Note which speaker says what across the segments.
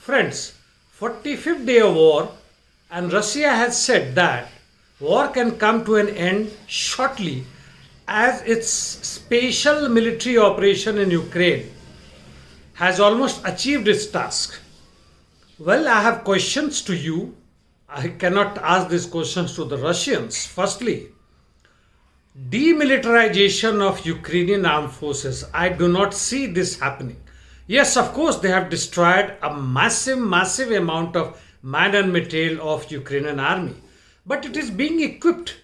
Speaker 1: Friends, 45th day of war, and Russia has said that war can come to an end shortly as its special military operation in Ukraine has almost achieved its task. Well, I have questions to you. I cannot ask these questions to the Russians. Firstly, demilitarization of Ukrainian armed forces. I do not see this happening. Yes, of course, they have destroyed a massive amount of man and material of Ukrainian army. But it is being equipped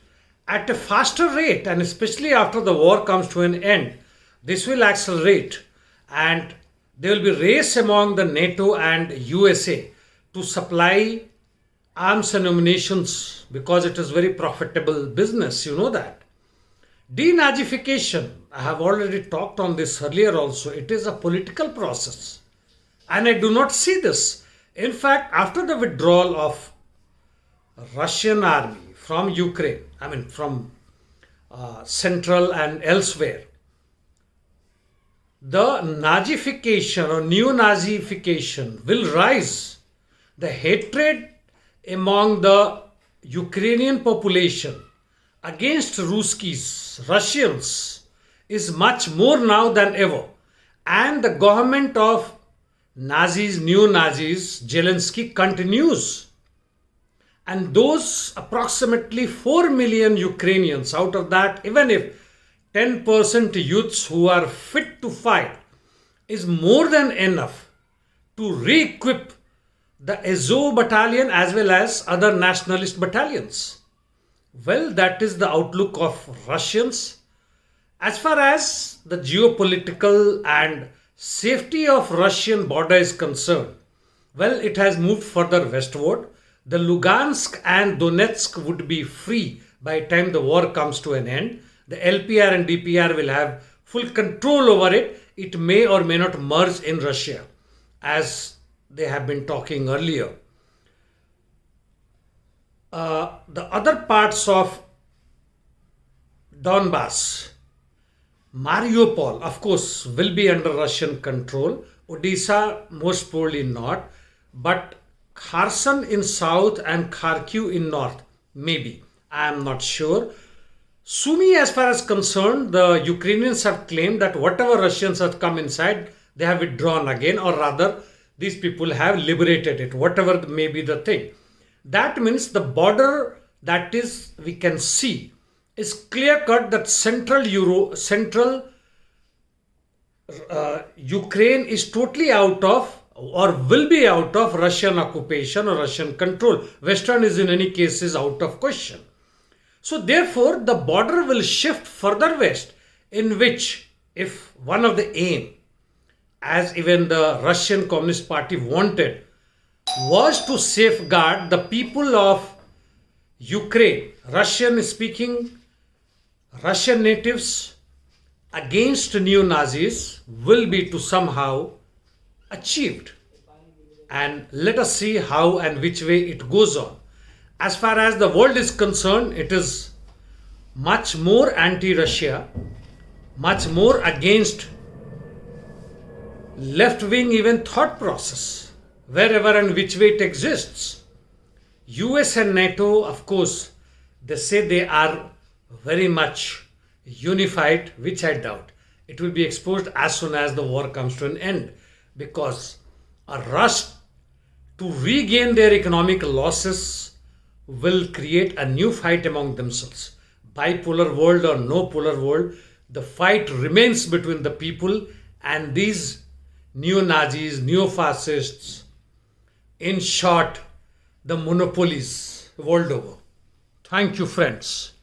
Speaker 1: at a faster rate, and especially after the war comes to an end, this will accelerate, and there will be race among the NATO and USA to supply arms and ammunitions because it is very profitable business, you know that. Denazification, I have already talked on this earlier also, it is a political process and I do not see this. In fact, after the withdrawal of Russian army from Ukraine, from central and elsewhere, the Nazification or neo-Nazification will rise. The hatred among the Ukrainian population against Russians, is much more now than ever. And the government of Nazis, neo-Nazis, Zelensky continues. And those approximately 4 million Ukrainians, out of that, even if 10% youths who are fit to fight is more than enough to re-equip the Azov battalion as well as other nationalist battalions. Well, that is the outlook of Russians. As far as the geopolitical and safety of Russian border is concerned, well, it has moved further westward. The Lugansk and Donetsk would be free by the time the war comes to an end. The LPR and DPR will have full control over it. It may or may not merge in Russia, as they have been talking earlier. The other parts of Donbass, Mariupol, of course, will be under Russian control. Odisha, most probably not. But Kherson in south and Kharkiv in north, maybe. I am not sure. Sumy, as far as concerned, the Ukrainians have claimed that whatever Russians have come inside, they have withdrawn again, or rather, these people have liberated it, whatever may be the thing. That means the border that is we can see is clear cut that central Ukraine is totally out of or will be out of Russian occupation or Russian control. Western is in any case is out of question. So therefore the border will shift further west, in which if one of the aim, as even the Russian Communist Party wanted, was to safeguard the people of Ukraine, Russian speaking, Russian natives against neo-Nazis, will be to somehow achieved. And let us see how and which way it goes on. As far as the world is concerned, it is much more anti-Russia, much more against left-wing even thought process, wherever and which way it exists. US and NATO, of course, they say they are very much unified, which I doubt. It will be exposed as soon as the war comes to an end, because a rush to regain their economic losses will create a new fight among themselves. Bipolar world or no polar world, the fight remains between the people and these neo-Nazis, neo-fascists, in short, the monopolies world over. Thank you, friends.